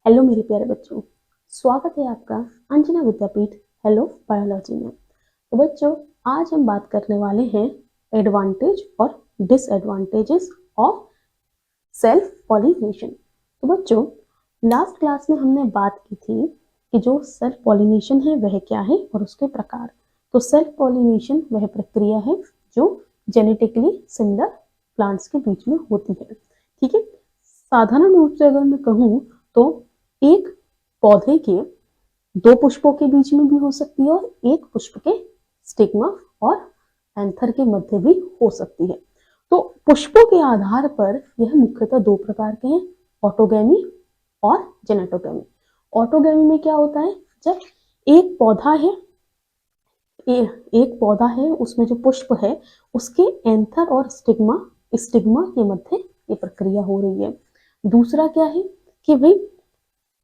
Hello मेरे प्यारे बच्चों, स्वागत है आपका अंजना विद्यापीठ हेलो बायोलॉजी में। तो बच्चों, आज हम बात करने वाले हैं एडवांटेज और डिसएडवांटेजेस ऑफ सेल्फ पॉलिनेशन। तो बच्चों, लास्ट क्लास में हमने बात की थी कि जो सेल्फ पॉलिनेशन है वह क्या है और उसके प्रकार। तो सेल्फ पॉलिनेशन वह प्रक्रिया है जो जेनेटिकली सिमिलर प्लांट्स के बीच में होती है। ठीक है, साधारण रूप से अगर मैं कहूँ तो एक पौधे के दो पुष्पों के बीच में भी हो सकती है और एक पुष्प के स्टिग्मा और एंथर के मध्य भी हो सकती है। तो पुष्पों के आधार पर यह मुख्यतः दो प्रकार के हैं, ऑटोगैमी और जेनेटोगैमी। ऑटोगैमी में क्या होता है, जब एक पौधा है एक पौधा है उसमें जो पुष्प है उसके एंथर और स्टिग्मा के मध्य ये प्रक्रिया हो रही है। दूसरा क्या है कि भाई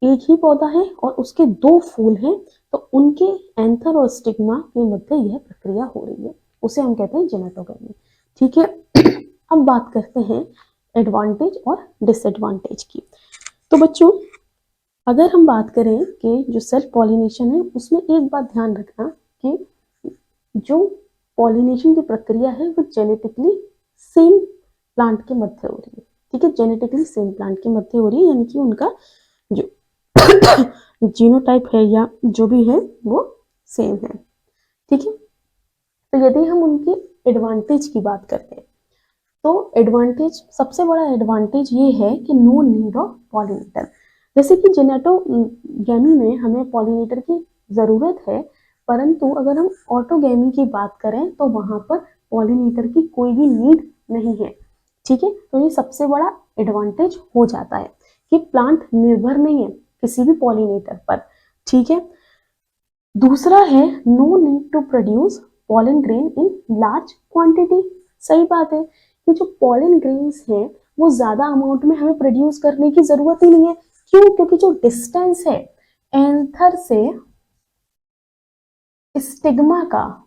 एक ही पौधा है और उसके दो फूल हैं, तो उनके एंथर और स्टिग्मा के मध्य यह प्रक्रिया हो रही है, उसे हम कहते हैं जेनेटोगेमी। ठीक है, अब बात करते हैं एडवांटेज और डिसएडवांटेज की। तो बच्चों, अगर हम बात करें कि जो सेल्फ पॉलिनेशन है उसमें एक बात ध्यान रखना कि जो पॉलिनेशन की प्रक्रिया है वो जेनेटिकली सेम प्लांट के मध्य हो रही है। ठीक है, जेनेटिकली सेम प्लांट के मध्य हो रही है, यानी कि उनका जो जीनोटाइप है या जो भी है वो सेम है। ठीक है, तो यदि हम उनकी एडवांटेज की बात करते हैं तो एडवांटेज, सबसे बड़ा एडवांटेज ये है कि नो नीड ऑफ पॉलिनेटर। जैसे कि जेनेटोगैमी में हमें पॉलिनेटर की जरूरत है, परंतु अगर हम ऑटोगैमी की बात करें तो वहां पर पॉलिनेटर की कोई भी नीड नहीं है। ठीक है, तो ये सबसे बड़ा एडवांटेज हो जाता है कि प्लांट निर्भर नहीं है किसी भी पॉलिनेटर पर। ठीक है, दूसरा है no need to produce pollen grain in large quantity. सही बात है कि जो पॉलन ग्रेन्स हैं वो ज्यादा अमाउंट में हमें प्रोड्यूस करने की जरूरत ही नहीं है। क्यों? क्योंकि जो डिस्टेंस है एंथर से स्टिग्मा का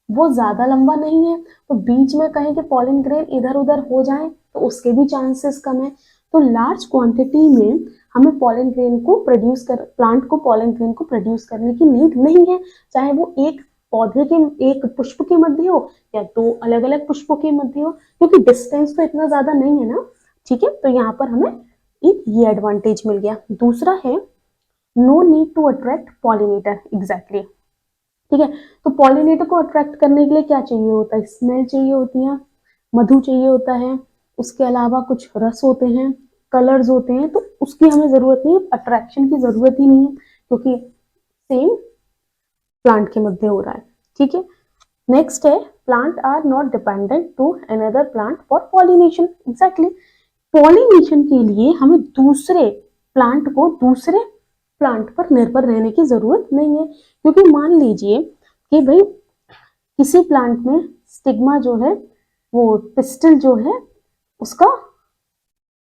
वो ज्यादा लंबा नहीं है, तो बीच में कहीं के पॉलन ग्रेन इधर उधर हो जाए तो उसके भी चांसेस कम है। तो लार्ज क्वांटिटी में हमें पॉलन ग्रेन को प्लांट को पॉलन ग्रेन को प्रोड्यूस करने की नीड नहीं है, चाहे वो एक पौधे के एक पुष्प के मध्य हो या दो अलग अलग पुष्पों के मध्य हो, क्योंकि डिस्टेंस तो इतना ज्यादा नहीं है ना। ठीक है, तो यहाँ पर हमें एक ये एडवांटेज मिल गया। दूसरा है no need to attract pollinator. Exactly, ठीक है, तो पॉलिनेटर को अट्रैक्ट करने के लिए क्या चाहिए होता है? स्मेल चाहिए होती है, मधु चाहिए होता है, उसके अलावा कुछ रस होते हैं, कलर्स होते हैं, तो उसकी हमें जरूरत नहीं है, अट्रैक्शन की जरूरत ही नहीं है क्योंकि सेम प्लांट के मध्य हो रहा है। ठीक है, नेक्स्ट है plant are not dependent to another plant for pollination. Exactly, pollination के लिए हमें दूसरे प्लांट पर निर्भर रहने की जरूरत नहीं है, क्योंकि मान लीजिए कि भाई किसी प्लांट में स्टिग्मा जो है वो पिस्टल जो है उसका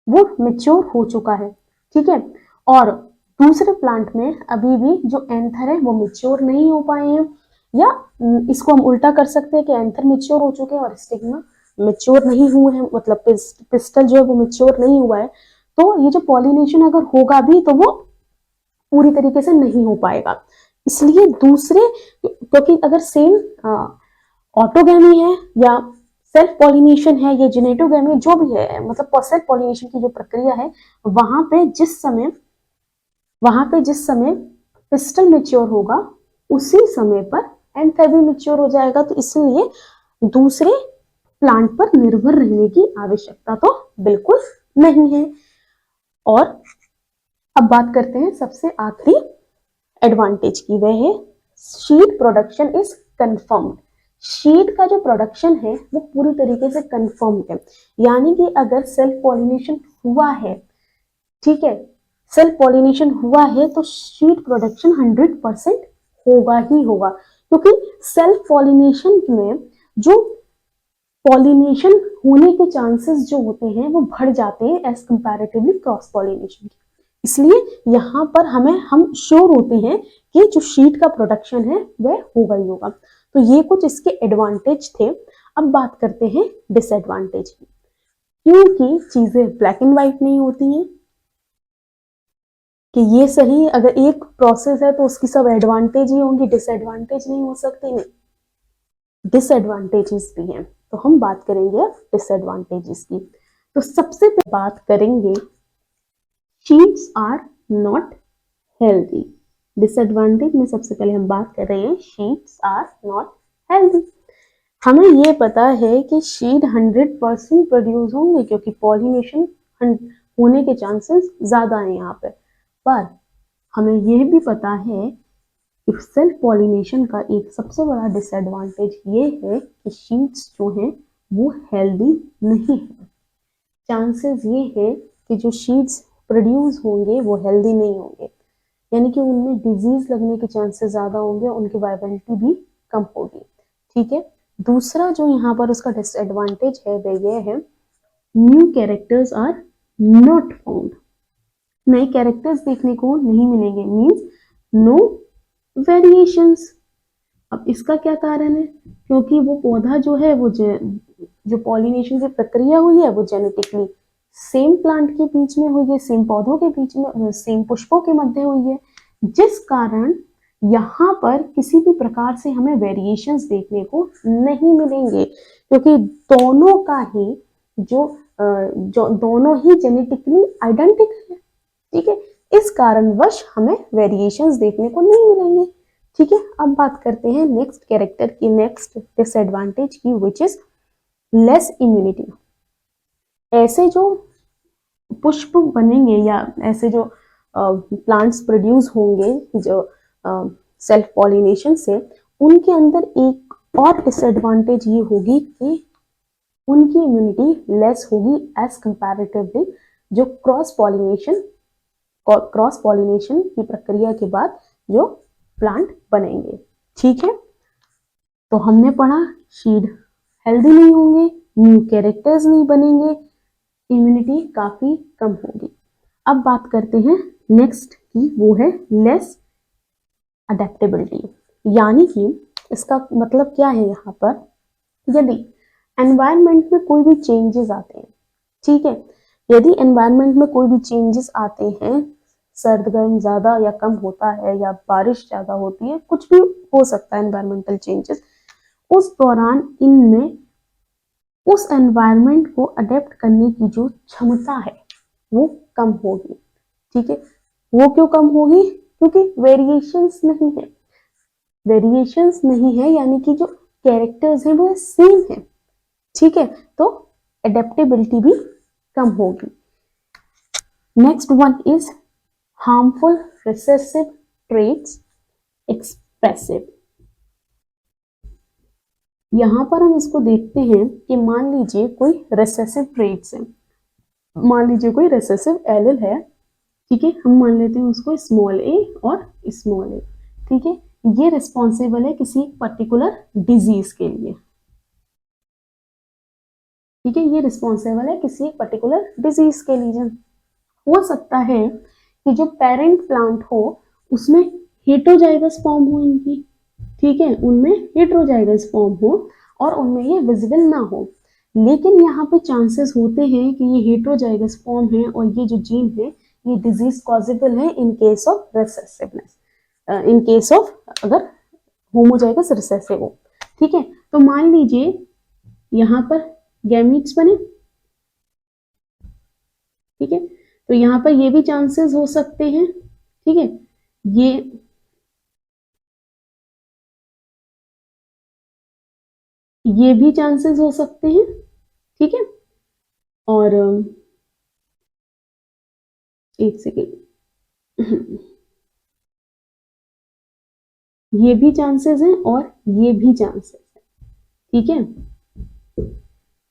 वो मेच्योर हो चुका है। ठीक है, और दूसरे प्लांट में अभी भी जो एंथर है वो मेच्योर नहीं हो पाए हैं, या इसको हम उल्टा कर सकते हैं कि एंथर मेच्योर हो चुके हैं और स्टिग्मा मेच्योर नहीं हुए हैं, मतलब पिस्टल जो है वो मेच्योर नहीं हुआ है। तो ये जो पॉलिनेशन अगर होगा भी तो वो पूरी तरीके से नहीं हो पाएगा। इसलिए दूसरे, क्योंकि अगर सेम ऑटोगैमी है या सेल्फ पॉलिनेशन है या जेनेटोगैमी जो भी है, मतलब सेल्फ पॉलिनेशन की जो प्रक्रिया है वहां पे जिस समय पिस्टल मेच्योर होगा उसी समय पर एंथर भी मेच्योर हो जाएगा। तो इसलिए दूसरे प्लांट पर निर्भर रहने की आवश्यकता तो बिल्कुल नहीं है। और अब बात करते हैं सबसे आखिरी एडवांटेज की, वह है sheet production is confirmed. Sheet का जो प्रोडक्शन है वो पूरी तरीके से कंफर्म्ड है, यानी कि अगर सेल्फ पॉलिनेशन हुआ है, ठीक है, सेल्फ पॉलिनेशन हुआ है तो शीट प्रोडक्शन 100% होगा ही होगा, क्योंकि सेल्फ पॉलिनेशन में जो पॉलिनेशन होने के चांसेस जो होते हैं वो बढ़ जाते हैं एज कंपैरेटिवली क्रॉस पॉलिनेशन के। इसलिए यहाँ पर हम श्योर होते हैं कि जो शीट का प्रोडक्शन है वह होगा ही होगा। तो ये कुछ इसके एडवांटेज थे। अब बात करते हैं डिसएडवांटेज की, क्योंकि चीजें ब्लैक एंड व्हाइट नहीं होती हैं, कि ये सही, अगर एक प्रोसेस है तो उसकी सब एडवांटेज ही होंगी, डिसएडवांटेज नहीं हो सकती, नहीं, डिसएडवांटेजेस भी हैं। तो हम बात करेंगे डिसएडवांटेजेस की। तो सबसे पहले बात करेंगे seeds are not healthy. Disadvantage में सबसे पहले हम बात कर रहे हैं शीट्स आर नॉट हेल्दी। हमें ये पता है कि शीट 100% प्रोड्यूस होंगे क्योंकि पॉलिनेशन होने के चांसेस ज्यादा हैं यहाँ पर हमें यह भी पता है कि सेल्फ पॉलिनेशन का एक सबसे बड़ा डिसएडवांटेज ये है कि शीट्स जो हैं वो हेल्दी नहीं है। चांसेस ये है कि जो शीट्स प्रोड्यूस होंगे वो हेल्दी नहीं होंगे, यानी कि उनमें डिजीज लगने के चांसेस ज्यादा होंगे, उनकी वायबिलिटी भी कम होगी। ठीक है। दूसरा जो यहाँ पर उसका डिसएडवांटेज है वो ये है new characters are not found. नए कैरेक्टर्स देखने को नहीं मिलेंगे, मीन्स नो वेरिएशंस। अब इसका क्या कारण है, क्योंकि वो पौधा जो है वो जो पॉलिनेशन की प्रक्रिया हुई है वो जेनेटिकली सेम प्लांट के बीच में हुई है, सेम पौधों के बीच में, सेम पुष्पों के मध्य हुई है, जिस कारण यहाँ पर किसी भी प्रकार से हमें वेरिएशंस देखने को नहीं मिलेंगे, क्योंकि दोनों का ही जो दोनों ही जेनेटिकली आइडेंटिकल है। ठीक है, इस कारणवश हमें वेरिएशंस देखने को नहीं मिलेंगे। ठीक है, अब बात करते हैं नेक्स्ट कैरेक्टर की, नेक्स्ट डिसएडवांटेज की, विच इज लेस इम्यूनिटी। ऐसे जो पुष्प बनेंगे या ऐसे जो प्लांट्स प्रोड्यूस होंगे जो सेल्फ पॉलिनेशन से, उनके अंदर एक और डिसएडवांटेज ये होगी कि उनकी इम्यूनिटी लेस होगी एज कंपैरेटिवली जो क्रॉस पॉलिनेशन की प्रक्रिया के बाद जो प्लांट बनेंगे। ठीक है, तो हमने पढ़ा शीड हेल्दी नहीं होंगे, न्यू कैरेक्टर्स नहीं बनेंगे, इम्यूनिटी काफी कम होगी। अब बात करते हैं नेक्स्ट की, वो है लेस अडेप्टेबिलिटी। यानी कि इसका मतलब क्या है, यहाँ पर यदि एनवायरनमेंट में कोई भी चेंजेस आते हैं, ठीक है, यदि एनवायरनमेंट में कोई भी चेंजेस आते हैं, सर्द गर्म ज्यादा या कम होता है या बारिश ज्यादा होती है, कुछ भी हो सकता है एनवायरमेंटल चेंजेस, उस दौरान इनमें उस एनवायरनमेंट को अडेप्ट करने की जो क्षमता है वो कम होगी। ठीक है, वो क्यों कम होगी, क्योंकि वेरिएशंस नहीं है, वेरिएशंस नहीं है, यानी कि जो कैरेक्टर्स हैं वो सेम है। ठीक है, तो अडेप्टेबिलिटी भी कम होगी। Next one is harmful recessive traits expressive. यहां पर हम इसको देखते हैं कि मान लीजिए कोई रिसेसिव ट्रेट्स है, मान लीजिए कोई रिसेसिव एलिल है, ठीक है, हम मान लेते हैं उसको स्मॉल ए और स्मॉल ए। ठीक है, ये रिस्पॉन्सिबल है किसी पर्टिकुलर डिजीज के लिए। ठीक है, ये रिस्पॉन्सिबल है किसी पर्टिकुलर डिजीज के लिए। हो सकता है कि जो पेरेंट प्लांट हो उसमें हेटेरोजाइगस फॉर्म हो इनकी, ठीक है, उनमें हेटेरोजाइगस फॉर्म हो और उनमें ये विजिबल ना हो, लेकिन यहाँ पे चांसेस होते हैं कि ये हेटेरोजाइगस फॉर्म है और ये जो जीन है ये डिजीज कॉजेबल है in case of recessiveness, in case of अगर होमोजाइगस रिसेसिव हो। ठीक है, तो मान लीजिए यहाँ पर गैमीट्स बने, ठीक है, तो यहाँ पर ये भी चांसेस हो सकते हैं। ठीक है, ये भी चांसेस हो सकते हैं। ठीक है, और एक सेकेंड, ये भी चांसेस हैं और ये भी चांसेस है। ठीक है,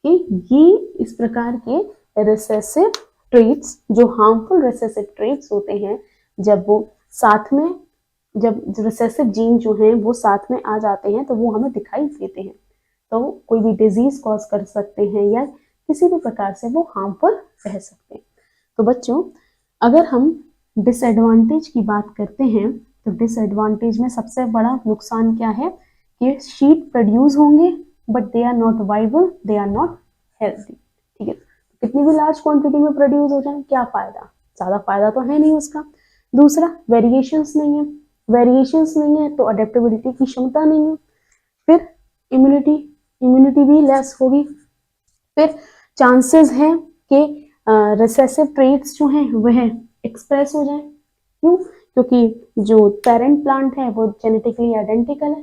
कि ये इस प्रकार के रिसेसिव ट्रेट्स, जो हार्मफुल रिसेसिव ट्रेट्स होते हैं, जब वो साथ में, जब रिसेसिव जीन जो हैं वो साथ में आ जाते हैं तो वो हमें दिखाई देते हैं, तो कोई भी डिजीज कॉज कर सकते हैं या किसी भी प्रकार से वो हार्मफुल रह सकते हैं। तो बच्चों, अगर हम डिसएडवांटेज की बात करते हैं तो डिसएडवांटेज में सबसे बड़ा नुकसान क्या है कि शीट प्रोड्यूस होंगे but they are not viable, they are not healthy. ठीक है, कितनी भी लार्ज क्वांटिटी में प्रोड्यूस हो जाए क्या फायदा, ज्यादा फायदा तो है नहीं उसका। दूसरा वेरिएशंस नहीं है, वेरिएशंस नहीं है तो अडेप्टेबिलिटी की क्षमता नहीं है, फिर इम्यूनिटी भी लेस होगी, फिर चांसेस हैं कि रिसेसिव ट्रेट्स जो हैं वह एक्सप्रेस हो जाए। क्यों? क्योंकि जो पेरेंट प्लांट है वो जेनेटिकली आइडेंटिकल है।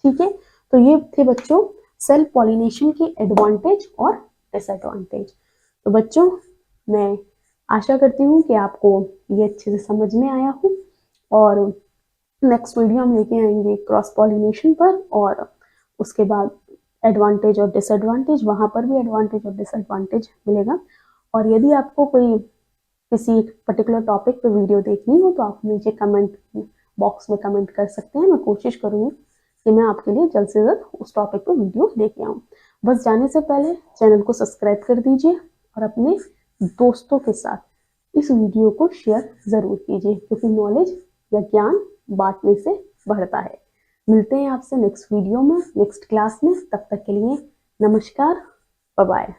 ठीक है, तो ये थे बच्चों सेल्फ पॉलिनेशन के एडवांटेज और डिसएडवांटेज। तो बच्चों मैं आशा करती हूँ कि आपको ये अच्छे से समझ में आया हो, और नेक्स्ट वीडियो हम लेके आएंगे क्रॉस पॉलिनेशन पर, और उसके बाद एडवांटेज और डिसएडवांटेज, वहाँ पर भी एडवांटेज और डिसएडवांटेज मिलेगा। और यदि आपको कोई किसी पर्टिकुलर टॉपिक पे वीडियो देखनी हो तो आप नीचे कमेंट बॉक्स में कमेंट कर सकते हैं। मैं कोशिश करूँगी कि मैं आपके लिए जल्द से जल्द उस टॉपिक पे वीडियो लेके आऊँ। बस जाने से पहले चैनल को सब्सक्राइब कर दीजिए और अपने दोस्तों के साथ इस वीडियो को शेयर ज़रूर कीजिए, क्योंकि नॉलेज या ज्ञान बांटने से बढ़ता है। मिलते हैं आपसे नेक्स्ट वीडियो में, नेक्स्ट क्लास में। तब तक के लिए नमस्कार, बाय बाय।